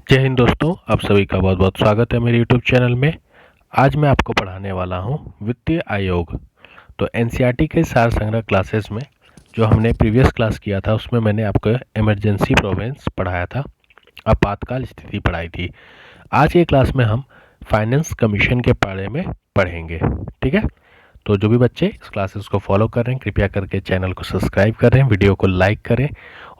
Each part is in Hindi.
जय हिंद दोस्तों, आप सभी का बहुत बहुत स्वागत है मेरे यूट्यूब चैनल में। आज मैं आपको पढ़ाने वाला हूं वित्तीय आयोग। तो एनसीईआरटी के सार संग्रह क्लासेस में जो हमने प्रीवियस क्लास किया था उसमें मैंने आपको इमरजेंसी प्रोविडेंस पढ़ाया था, आपातकाल स्थिति पढ़ाई थी। आज के क्लास में हम फाइनेंस कमीशन के बारे में पढ़ेंगे। ठीक है, तो जो भी बच्चे इस क्लासेस को फॉलो कर रहे हैं कृपया करके चैनल को सब्सक्राइब करें, वीडियो को लाइक करें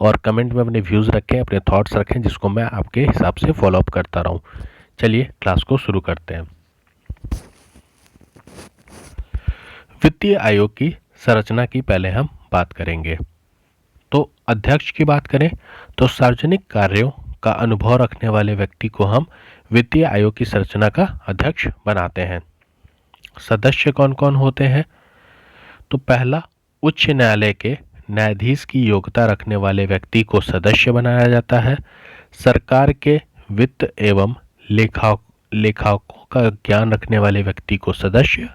और कमेंट में अपने व्यूज़ रखें, अपने थॉट्स रखें, जिसको मैं आपके हिसाब से फॉलो अप करता रहूं। चलिए क्लास को शुरू करते हैं। वित्तीय आयोग की संरचना की पहले हम बात करेंगे। तो अध्यक्ष की बात करें तो सार्वजनिक कार्यों का अनुभव रखने वाले व्यक्ति को हम वित्तीय आयोग की संरचना का अध्यक्ष बनाते हैं। सदस्य कौन कौन होते हैं? तो पहला, उच्च न्यायालय के न्यायाधीश की योग्यता रखने वाले व्यक्ति को सदस्य बनाया जाता है। सरकार के वित्त एवं लेखाओं का ज्ञान रखने वाले व्यक्ति को सदस्य,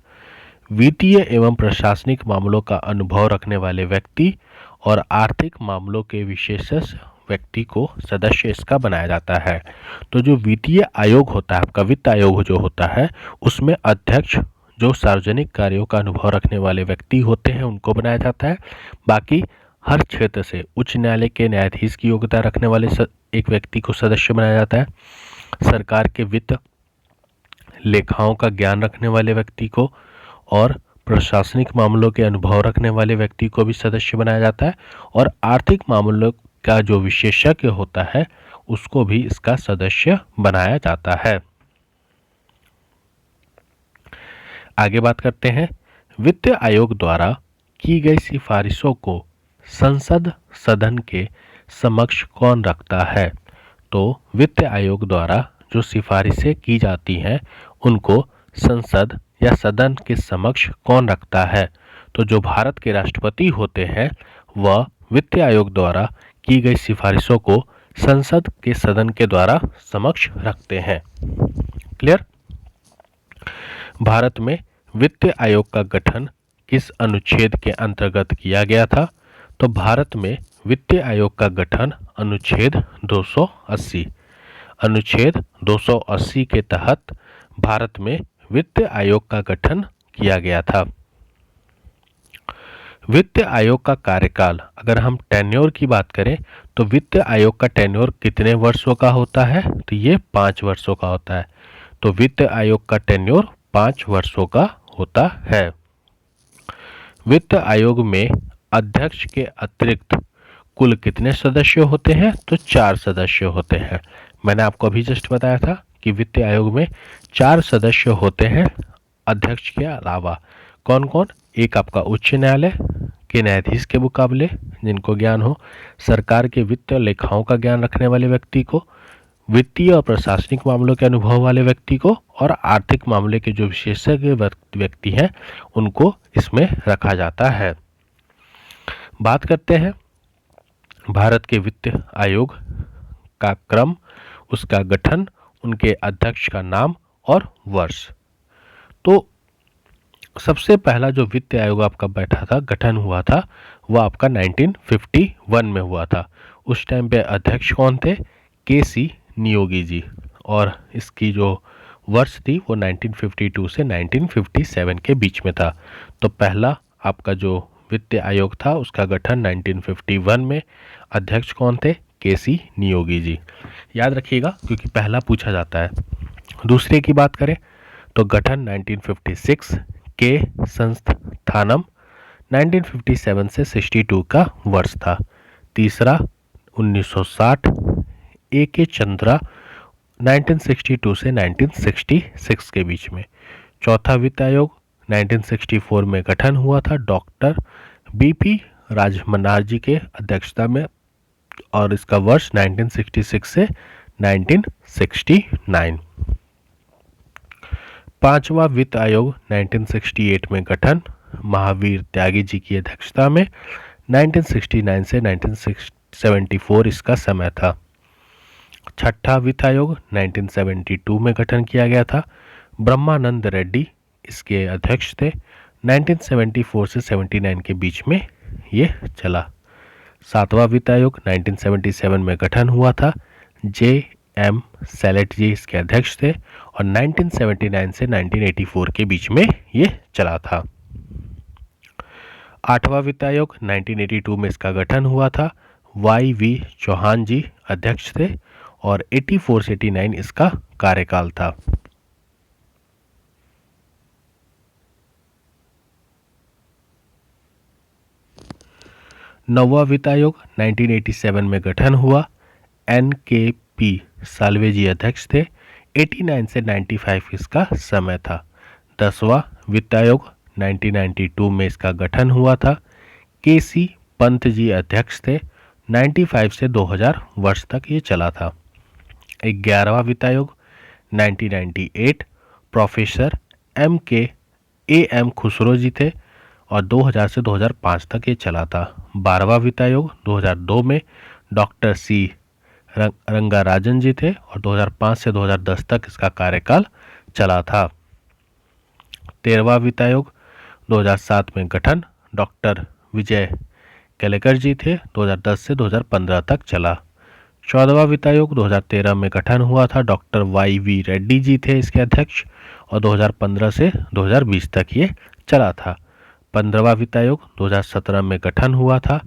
वित्तीय एवं प्रशासनिक मामलों का अनुभव रखने वाले व्यक्ति और आर्थिक मामलों के विशेषज्ञ व्यक्ति को सदस्य इसका बनाया जाता है। तो जो वित्तीय आयोग होता है, आपका वित्त आयोग जो होता है, उसमें अध्यक्ष जो सार्वजनिक कार्यों का अनुभव रखने वाले व्यक्ति होते हैं उनको बनाया जाता है। बाकी हर क्षेत्र से उच्च न्यायालय के न्यायाधीश की योग्यता रखने वाले एक व्यक्ति को सदस्य बनाया जाता है। सरकार के वित्त लेखाओं का ज्ञान रखने वाले व्यक्ति को और प्रशासनिक मामलों के अनुभव रखने वाले व्यक्ति को भी सदस्य बनाया जाता है। और आर्थिक मामलों का जो विशेषज्ञ होता है उसको भी इसका सदस्य बनाया जाता है। आगे बात करते हैं, वित्त आयोग द्वारा की गई सिफारिशों को संसद सदन के समक्ष कौन रखता है? तो वित्त आयोग द्वारा जो सिफारिशें की जाती हैं उनको संसद या सदन के समक्ष कौन रखता है? तो जो भारत के राष्ट्रपति होते हैं वह वित्त आयोग द्वारा की गई सिफारिशों को संसद के सदन के द्वारा समक्ष रखते हैं। क्लियर? भारत में वित्त आयोग का गठन किस अनुच्छेद के अंतर्गत किया गया था? तो भारत में वित्त आयोग का गठन अनुच्छेद 280 के तहत भारत में वित्त आयोग का गठन किया गया था। वित्त आयोग का कार्यकाल, अगर हम टेन्योर की बात करें तो वित्त आयोग का टेन्योर कितने वर्षों का होता है? तो ये 5 वर्षों का होता है। तो वित्त आयोग का टेन्योर 5 वर्षों का होता है। वित्त आयोग में अध्यक्ष के अतिरिक्त कुल कितने सदस्य होते हैं? तो 4 सदस्य होते हैं। मैंने आपको अभी जस्ट बताया था कि वित्त आयोग में 4 सदस्य होते हैं अध्यक्ष के अलावा। कौन कौन? एक आपका उच्च न्यायालय के न्यायाधीश के मुकाबले जिनको ज्ञान हो, सरकार के वित्त लेखाओं का ज्ञान रखने वाले व्यक्ति को, वित्तीय और प्रशासनिक मामलों के अनुभव वाले व्यक्ति को और आर्थिक मामले के जो विशेषज्ञ व्यक्ति हैं उनको इसमें रखा जाता है। बात करते हैं भारत के वित्त आयोग का क्रम, उसका गठन, उनके अध्यक्ष का नाम और वर्ष। तो सबसे पहला जो वित्त आयोग आपका बैठा था, गठन हुआ था, वह आपका 1951 में हुआ था। उस टाइम पे अध्यक्ष कौन थे? केसी नियोगी जी। और इसकी जो वर्ष थी वो 1952 से 1957 के बीच में था। तो पहला आपका जो वित्त आयोग था उसका गठन 1951 में। अध्यक्ष कौन थे? केसी नियोगी जी। याद रखिएगा क्योंकि पहला पूछा जाता है। दूसरे की बात करें तो गठन 1956 के संस्थानम 1957 से 62 का वर्ष था। तीसरा 1960 ए के चंद्रा 1962 से 1966 के बीच में। चौथा वित्त आयोग 1964 में गठन हुआ था डॉक्टर बीपी राजमन्नार जी के अध्यक्षता में और इसका वर्ष 1966 से 1969। पांचवा वित्त आयोग 1968 में गठन महावीर त्यागी जी की अध्यक्षता में। 1969 से 1974 इसका समय था। छठा वित्त आयोग 1972 में गठन किया गया था। ब्रह्मानंद रेड्डी इसके अध्यक्ष थे। 1974 से 79 के बीच में ये चला। सातवां वित्त आयोग 1977 में गठन हुआ था। जे एम सैलेट जी इसके अध्यक्ष थे और 1979 से 1984 के बीच में ये चला था। आठवां वित्त आयोग 1982 में इसका गठन हुआ था। वाई वी चौहान जी अध्यक्ष थे और 84 से 89 इसका कार्यकाल था। नौवां वित्त आयोग 1987 में गठन हुआ। एन के पी साल्वे जी अध्यक्ष थे। 89 से 95 इसका समय था। 10वां वित्त आयोग 1992 में इसका गठन हुआ था। के सी पंत जी अध्यक्ष थे। 95 से 2000 वर्ष तक ये चला था। 11वां वित्त आयोग 1998 प्रोफेसर ए एम खुसरो जी थे और 2000 से 2005 तक ये चला था। 12वां वित्त आयोग 2002 में डॉक्टर सी रंगाराजन जी थे और 2005 से 2010 तक इसका कार्यकाल चला था। 13वां वित्त आयोग 2007 में गठन डॉक्टर विजय केलेकर जी थे। 2010 से 2015 तक चला। 14वां वित्त आयोग 2013 में गठन हुआ था। Doctor why we Reddy ji थे इसके अध्यक्ष और 2015 से 2020 तक ये चला था। 15वां वित्त आयोग 2017 में गठन हुआ था।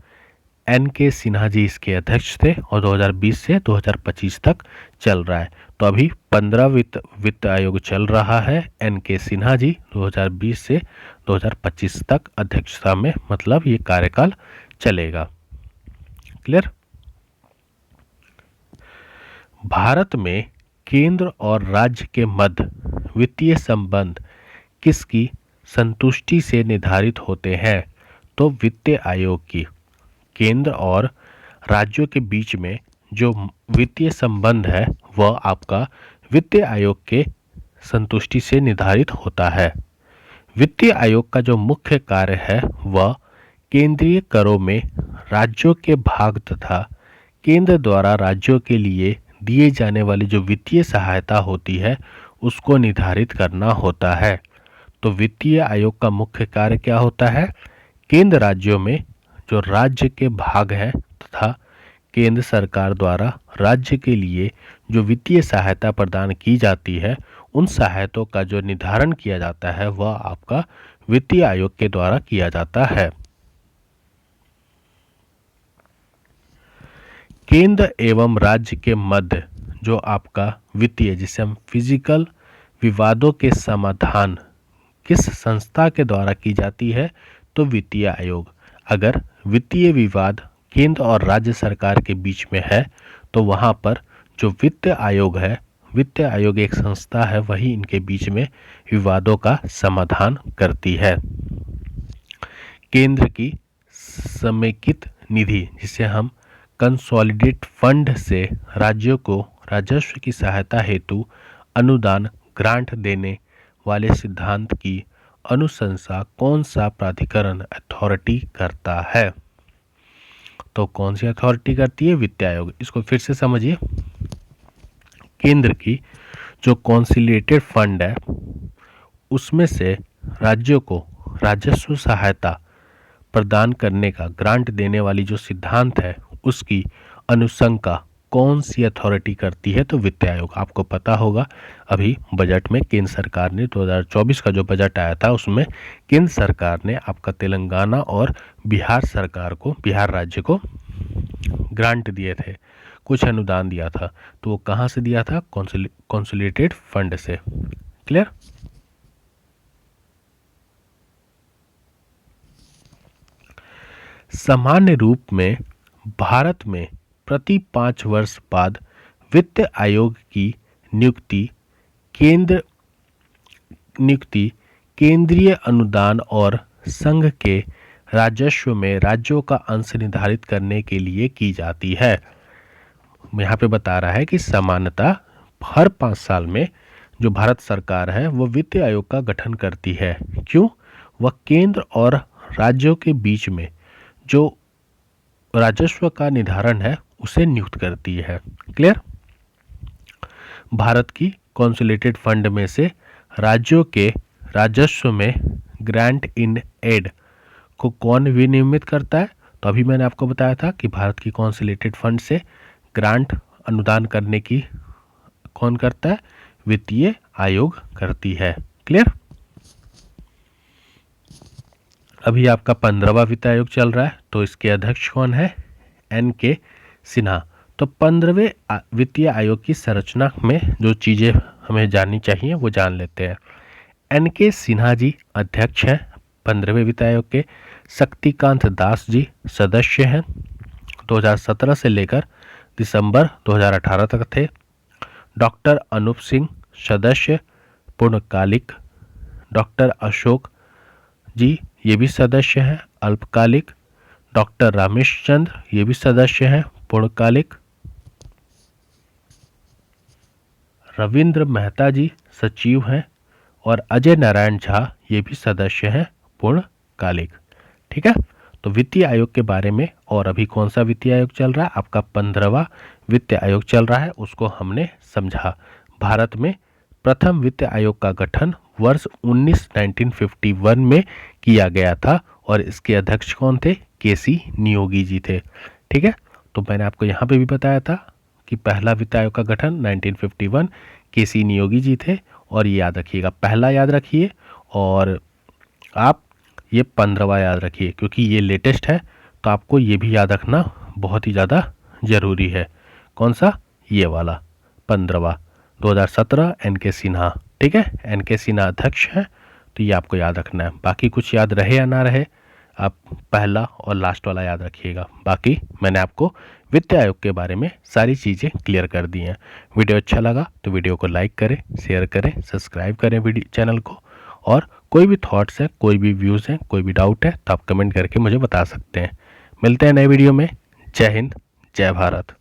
एन के सिन्हा जी इसके अध्यक्ष थे और 2020 से 2025 तक चल रहा है। तो अभी 15 वित्त आयोग चल रहा है। एन के सिन्हा जी 2020 से 2025 तक अध्यक्षता में, मतलब ये कार्यकाल चलेगा। क्लियर। भारत में केंद्र और राज्य के मध्य वित्तीय संबंध किसकी संतुष्टि से निर्धारित होते हैं? तो वित्त आयोग की। केंद्र और राज्यों के बीच में जो वित्तीय संबंध है वह आपका वित्त आयोग के संतुष्टि से निर्धारित होता है। वित्त आयोग का जो मुख्य कार्य है वह केंद्रीय करों में राज्यों के भाग तथा केंद्र द्वारा राज्यों के लिए दिए जाने वाली जो वित्तीय सहायता होती है उसको निर्धारित करना होता है। तो वित्तीय आयोग का मुख्य कार्य क्या होता है? केंद्र राज्यों में जो राज्य के भाग हैं तथा केंद्र सरकार द्वारा राज्य के लिए जो वित्तीय सहायता प्रदान की जाती है उन सहायताओं का जो निर्धारण किया जाता है वह आपका वित्तीय आयोग के द्वारा किया जाता है। केंद्र एवं राज्य के मध्य जो आपका वित्तीय, जिसे हम फिजिकल विवादों के समाधान किस संस्था के द्वारा की जाती है? तो वित्तीय आयोग। अगर वित्तीय विवाद केंद्र और राज्य सरकार के बीच में है तो वहाँ पर जो वित्त आयोग है, वित्त आयोग एक संस्था है, वही इनके बीच में विवादों का समाधान करती है। केंद्र की समेकित निधि, जिसे हम कंसोलिडेट फंड से राज्यों को राजस्व की सहायता हेतु अनुदान ग्रांट देने वाले सिद्धांत की अनुशंसा कौन सा प्राधिकरण अथॉरिटी करता है? तो कौन सी अथॉरिटी करती है? वित्त आयोग। इसको फिर से समझिए। केंद्र की जो कंसोलिडेटेड फंड है उसमें से राज्यों को राजस्व सहायता प्रदान करने का, ग्रांट देने वाली जो सिद्धांत है उसकी अनुशंसा कौन सी अथॉरिटी करती है? तो वित्त आयोग। आपको पता होगा अभी बजट में केंद्र सरकार ने 2024 का जो बजट आया था उसमें केंद्र सरकार ने आपका तेलंगाना और बिहार सरकार को, बिहार राज्य को ग्रांट दिए थे, कुछ अनुदान दिया था। तो वो कहाँ से दिया था? कंसोलिडेटेड फंड से। क्लियर। सामान्य रूप में भारत में प्रति 5 वर्ष बाद वित्त आयोग की नियुक्ति केंद्रीय अनुदान और संघ के राजस्व में राज्यों का अंश निर्धारित करने के लिए की जाती है। यहाँ पे बता रहा है कि सामान्यतः हर 5 साल में जो भारत सरकार है वो वित्त आयोग का गठन करती है। क्यों? वह केंद्र और राज्यों के बीच में जो राजस्व का निर्धारण है उसे नियुक्त करती है। क्लियर। भारत की कंसोलिडेटेड फंड में से राज्यों के राजस्व में ग्रांट इन एड को कौन विनियमित करता है? तो अभी मैंने आपको बताया था कि भारत की कंसोलिडेटेड फंड से ग्रांट अनुदान करने की कौन करता है? वित्तीय आयोग करती है। क्लियर? अभी आपका 15वां वित्त आयोग चल रहा है, तो इसके अध्यक्ष कौन है? NK सिन्हा। तो 15वें वित्तीय आयोग की संरचना में जो चीज़ें हमें जाननी चाहिए वो जान लेते हैं। NK सिन्हा जी अध्यक्ष हैं 15वें वित्त आयोग के। शक्तिकांत दास जी सदस्य हैं, 2017 से लेकर दिसंबर 2018 तक थे। डॉक्टर अनूप सिंह सदस्य पूर्णकालिक। डॉक्टर अशोक जी ये भी सदस्य हैं अल्पकालिक। डॉक्टर रमेश चंद्र ये भी सदस्य हैं पूर्णकालिक। रविंद्र मेहता जी सचिव हैं और अजय नारायण झा ये भी सदस्य हैं पूर्णकालिक। ठीक है, तो वित्तीय आयोग के बारे में। और अभी कौन सा वित्तीय आयोग चल रहा है? आपका 15वां वित्त आयोग चल रहा है, उसको हमने समझा। भारत में प्रथम वित्त आयोग का गठन वर्ष 1951 में किया गया था और इसके अध्यक्ष कौन थे? KC नियोगी जी थे। ठीक है, तो मैंने आपको यहाँ पे भी बताया था कि पहला वित्त आयोग का गठन 1951 KC नियोगी जी थे। और ये याद रखिएगा, पहला याद रखिए और आप ये 15वां याद रखिए, क्योंकि ये लेटेस्ट है तो आपको ये भी याद रखना बहुत ही ज़्यादा ज़रूरी है। कौन सा? ये वाला 15वां 2017 NK सिन्हा। ठीक है, NK सिन्हा अध्यक्ष हैं, तो ये आपको याद रखना है। बाकी कुछ याद रहे या ना रहे, आप पहला और लास्ट वाला याद रखिएगा। बाकी मैंने आपको वित्त आयोग के बारे में सारी चीज़ें क्लियर कर दी हैं। वीडियो अच्छा लगा तो वीडियो को लाइक करें, शेयर करें, सब्सक्राइब करें वीडियो चैनल को। और कोई भी थॉट्स हैं, कोई भी व्यूज़ हैं, कोई भी डाउट है तो आप कमेंट करके मुझे बता सकते हैं। मिलते हैं नए वीडियो में। जय हिंद, जय भारत।